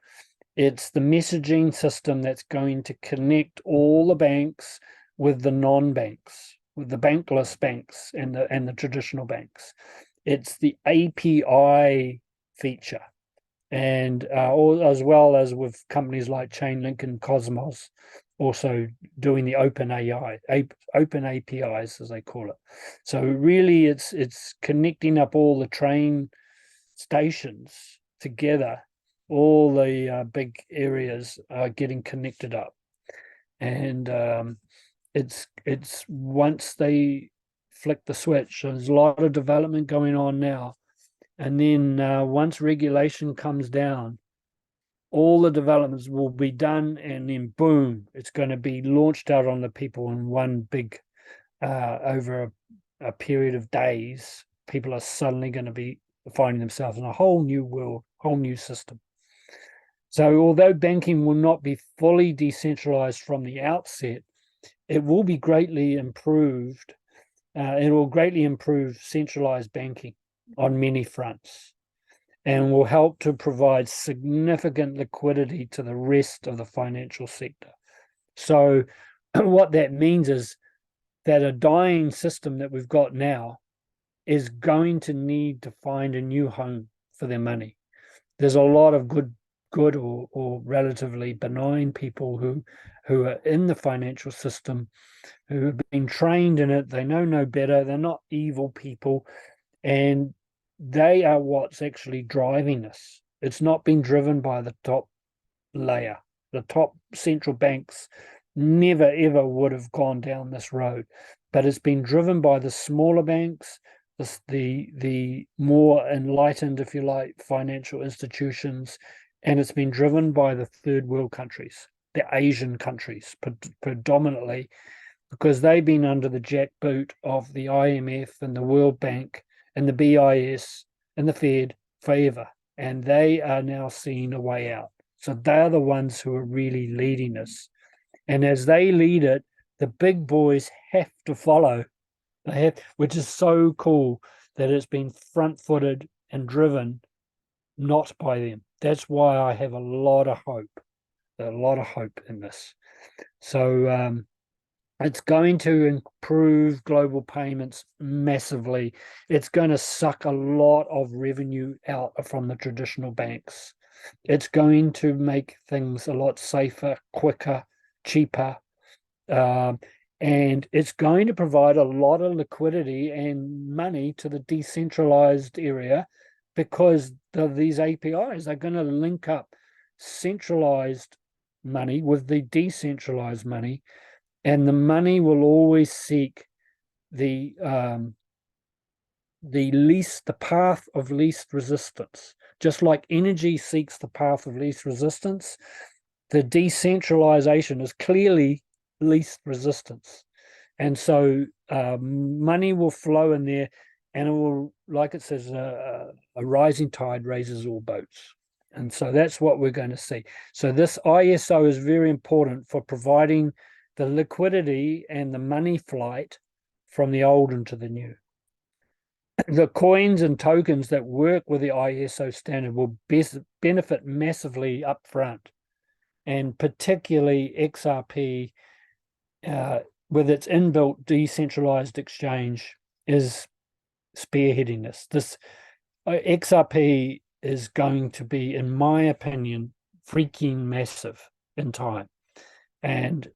It's the messaging system that's going to connect all the banks with the non-banks, with the bankless banks and the traditional banks. It's the API feature, and as well as with companies like Chainlink and Cosmos, also doing the open APIs as they call it. So really, it's connecting up all the train stations together. All the big areas are getting connected up, and it's once they flick the switch, there's a lot of development going on now, and then once regulation comes down, all the developments will be done, and then boom, it's going to be launched out on the people in one big over a period of days. People are suddenly going to be finding themselves in a whole new world, whole new system. So although banking will not be fully decentralized from the outset, it will be greatly improved. It will greatly improve centralized banking on many fronts, and will help to provide significant liquidity to the rest of the financial sector. So what that means is that a dying system that we've got now is going to need to find a new home for their money. There's a lot of good or relatively benign people who are in the financial system, who have been trained in it. They know no better. They're not evil people, and they are what's actually driving this. It's not been driven by the top layer. The top central banks never ever would have gone down this road, but it's been driven by the smaller banks, the more enlightened, if you like, financial institutions, and it's been driven by the third world countries, the Asian countries predominantly, because they've been under the jackboot of the IMF and the World Bank and the BIS and the Fed forever, and they are now seeing a way out. So they're the ones who are really leading this, and as they lead it, the big boys have to follow. They have, which is so cool that it's been front-footed and driven not by them. That's why I have a lot of hope in this. So It's going to improve global payments massively. It's going to suck a lot of revenue out from the traditional banks. It's going to make things a lot safer, quicker, cheaper. Um, and it's going to provide a lot of liquidity and money to the decentralized area because these APIs are going to link up centralized money with the decentralized money, and the money will always seek the the path of least resistance. Just like energy seeks the path of least resistance, the decentralization is clearly least resistance. And so money will flow in there, and it will, like it says, a rising tide raises all boats. And so that's what we're going to see. So this ISO is very important for providing the liquidity and the money flight from the old into the new. The coins and tokens that work with the ISO standard will benefit massively up front, and particularly XRP, with its inbuilt decentralized exchange, is spearheading this. This XRP is going to be, in my opinion, freaking massive in time. And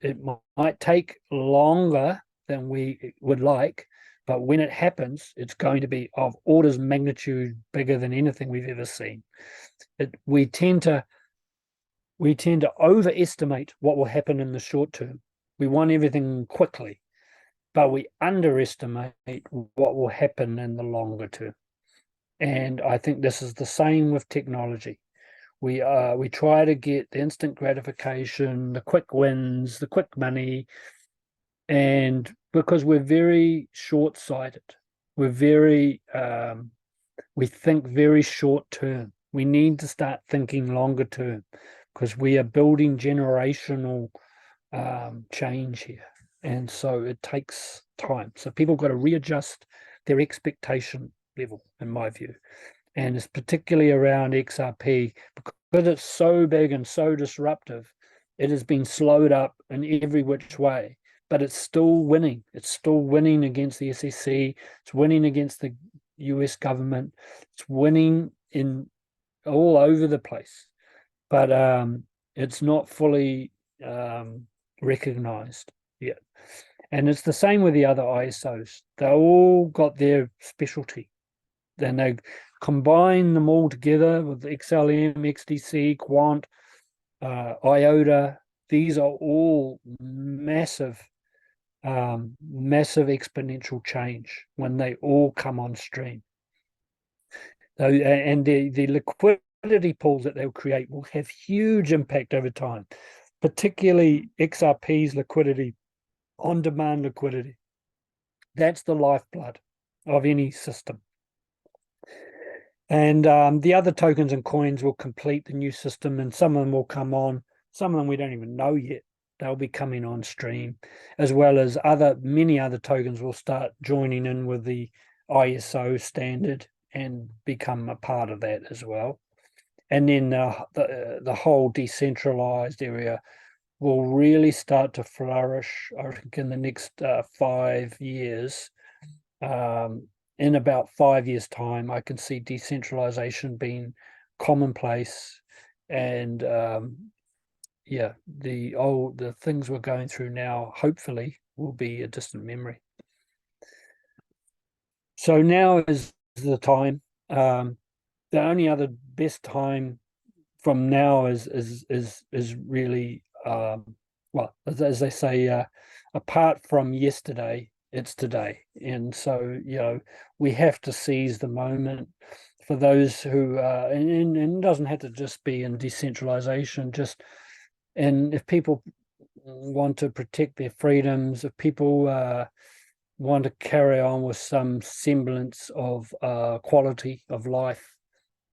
it might take longer than we would like, but when it happens, it's going to be of orders of magnitude bigger than anything we've ever seen. We tend to overestimate what will happen in the short term. We want everything quickly, but we underestimate what will happen in the longer term. And I think this is the same with technology. We try to get the instant gratification, the quick wins, the quick money, and because we're very short-sighted, we think very short term. We need to start thinking longer term because we are building generational change here, and so it takes time. So people got to readjust their expectation level, in my view, and it's particularly around XRP because it's so big and so disruptive. It has been slowed up in every which way, but it's still winning. It's still winning against the SEC. It's winning against the US government. It's winning in all over the place, but it's not fully recognized yet. And it's the same with the other ISOs. They all got their specialty. Then they combine them all together with XLM, XDC, Quant, IOTA. These are all massive exponential change when they all come on stream. And the liquidity pools that they'll create will have huge impact over time, particularly XRP's liquidity, on-demand liquidity. That's the lifeblood of any system. And the other tokens and coins will complete the new system, and some of them will come on. Some of them we don't even know yet. They'll be coming on stream, as well as many other tokens will start joining in with the ISO standard and become a part of that as well. And then the whole decentralized area will really start to flourish, I think, in the next 5 years. In about 5 years' time, I can see decentralization being commonplace, and the things we're going through now, hopefully, will be a distant memory. So now is the time. The only other best time from now is really well, as they say, apart from yesterday, it's today. And so, we have to seize the moment for those who and it doesn't have to just be in decentralization, and if people want to protect their freedoms, if people want to carry on with some semblance of quality of life,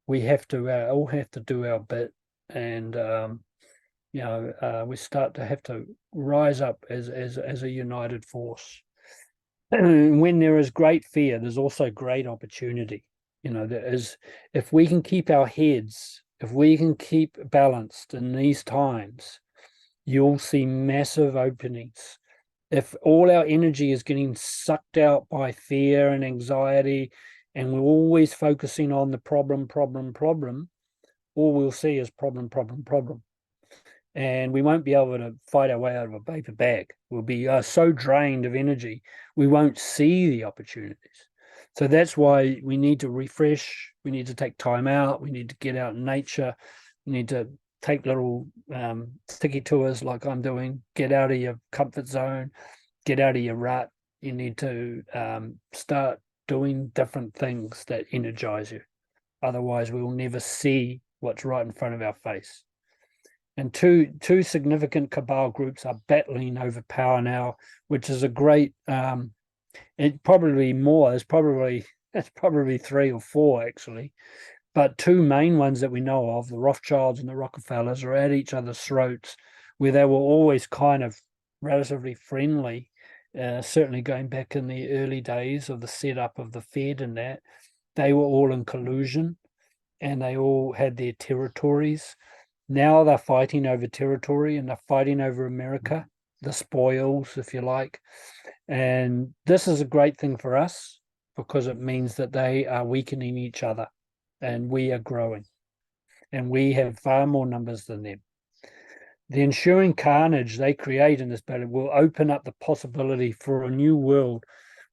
we all have to do our bit, and we start to have to rise up as a united force. When there is great fear, there's also great opportunity. If we can keep our heads, if we can keep balanced in these times, you'll see massive openings. If all our energy is getting sucked out by fear and anxiety, and we're always focusing on the problem, all we'll see is problem, problem. And we won't be able to fight our way out of a paper bag. We'll be so drained of energy, we won't see the opportunities. So that's why we need to refresh. We need to take time out. We need to get out in nature. We need to take little sticky tours like I'm doing. Get out of your comfort zone. Get out of your rut. You need to start doing different things that energize you. Otherwise, we will never see what's right in front of our face. And two significant cabal groups are battling over power now, which is a great it probably more, it's probably three or four actually. But two main ones that we know of, the Rothschilds and the Rockefellers, are at each other's throats, where they were always kind of relatively friendly, certainly going back in the early days of the setup of the Fed and that. They were all in collusion and they all had their territories. Now they're fighting over territory and they're fighting over America, the spoils, if you like. And this is a great thing for us because it means that they are weakening each other and we are growing. And we have far more numbers than them. The ensuing carnage they create in this battle will open up the possibility for a new world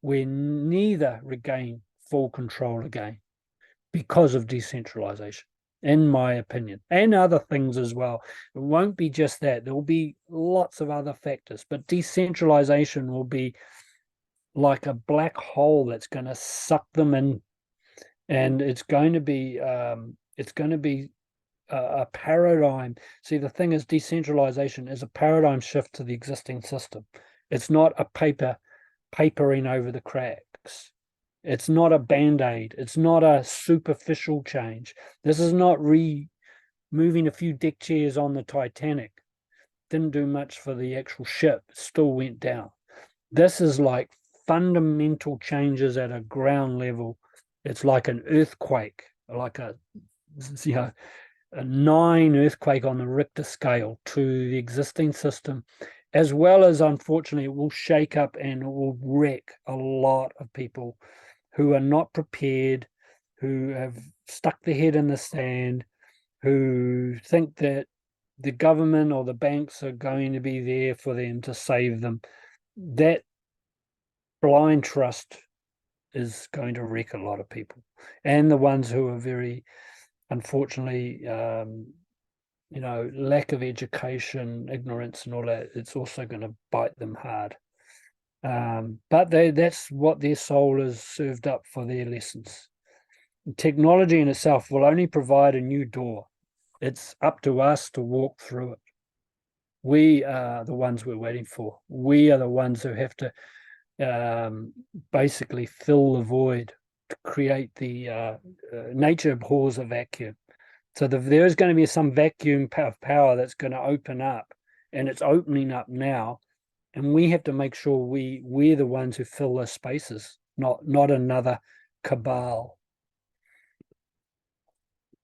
where neither regain full control again because of decentralization, in my opinion, and other things as well. It won't be just that. There will be lots of other factors, but decentralization will be like a black hole that's going to suck them in, and it's going to be a paradigm. See, the thing is, decentralization is a paradigm shift to the existing system. It's not a papering over the cracks. It's not a band-aid. It's not a superficial change. This is not moving a few deck chairs on the Titanic. Didn't do much for the actual ship. It still went down. This is like fundamental changes at a ground level. It's like an earthquake, like a 9 earthquake on the Richter scale to the existing system, as well as, unfortunately, it will shake up and it will wreck a lot of people who are not prepared, who have stuck their head in the sand, who think that the government or the banks are going to be there for them to save them. That blind trust is going to wreck a lot of people. And the ones who are very, unfortunately, lack of education, ignorance and all that, it's also going to bite them hard. But that's what their soul is served up for their lessons. Technology in itself will only provide a new door. It's up to us to walk through it. We are the ones we're waiting for. We are the ones who have to basically fill the void to create the nature abhors a vacuum. So there is going to be some vacuum of power that's going to open up, and it's opening up now. And we have to make sure we're the ones who fill those spaces, not another cabal.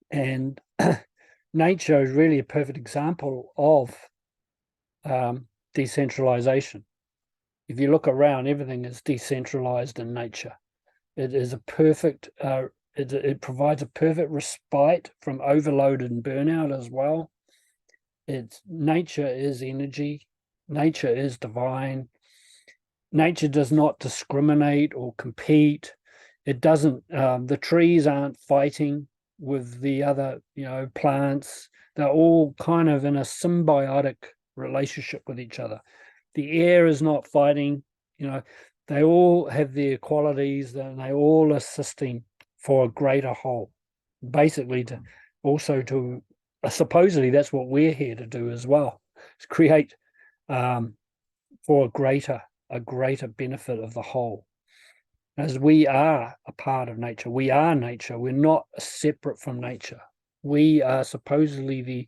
And nature is really a perfect example of decentralization. If you look around, everything is decentralized in nature. It is a perfect, it provides a perfect respite from overload and burnout as well. Nature is energy. Nature is divine. Nature does not discriminate or compete. It doesn't, the trees aren't fighting with the other, plants. They're all kind of in a symbiotic relationship with each other. The air is not fighting, they all have their qualities and they all assisting for a greater whole. Basically, supposedly that's what we're here to do as well, is create for a greater benefit of the whole. As we are a part of nature, we are nature. We're not separate from nature. We are supposedly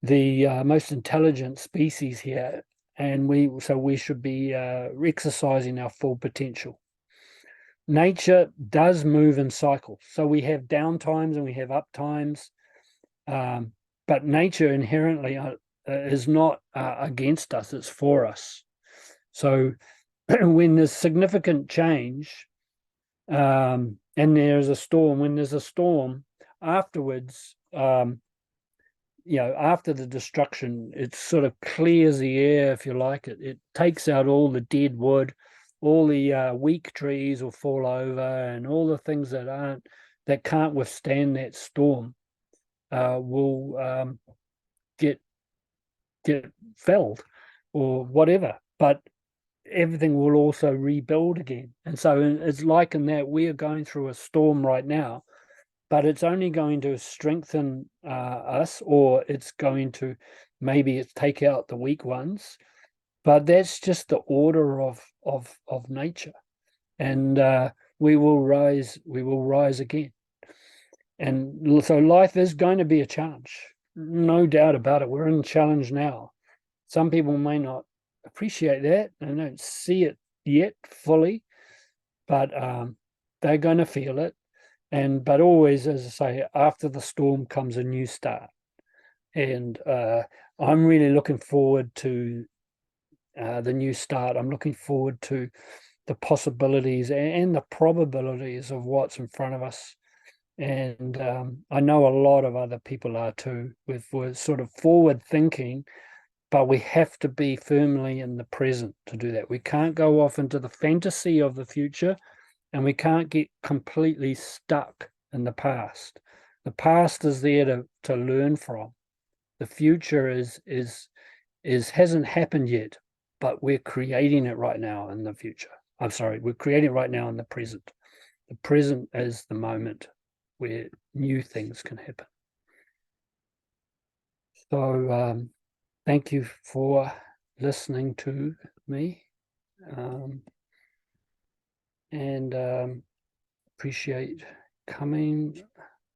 the most intelligent species here, and we should be exercising our full potential. Nature does move in cycles, so we have down times and we have up times, but nature inherently is not against us, it's for us. So when there's significant change, and there's a storm, when there's a storm afterwards, after the destruction, it sort of clears the air, if you like. It takes out all the dead wood, all the weak trees will fall over, and all the things that can't withstand that storm will get felled or whatever. But everything will also rebuild again. And so it's like in that we are going through a storm right now, but it's only going to strengthen us, or it's going to maybe take out the weak ones. But that's just the order of nature, and we will rise. We will rise again. And so life is going to be a challenge, no doubt about it. We're in challenge now. Some people may not appreciate that and don't see it yet fully, but they're going to feel it. But always, as I say, after the storm comes a new start. And I'm really looking forward to the new start. I'm looking forward to the possibilities and the probabilities of what's in front of us. And I know a lot of other people are too. We're sort of forward thinking, but we have to be firmly in the present to do that. We can't go off into the fantasy of the future, and we can't get completely stuck in the past. The past is there to learn from. The future is hasn't happened yet, but we're creating it right now in the future. I'm sorry, we're creating it right now in the present. The present is the moment where new things can happen. So thank you for listening to me, and appreciate coming.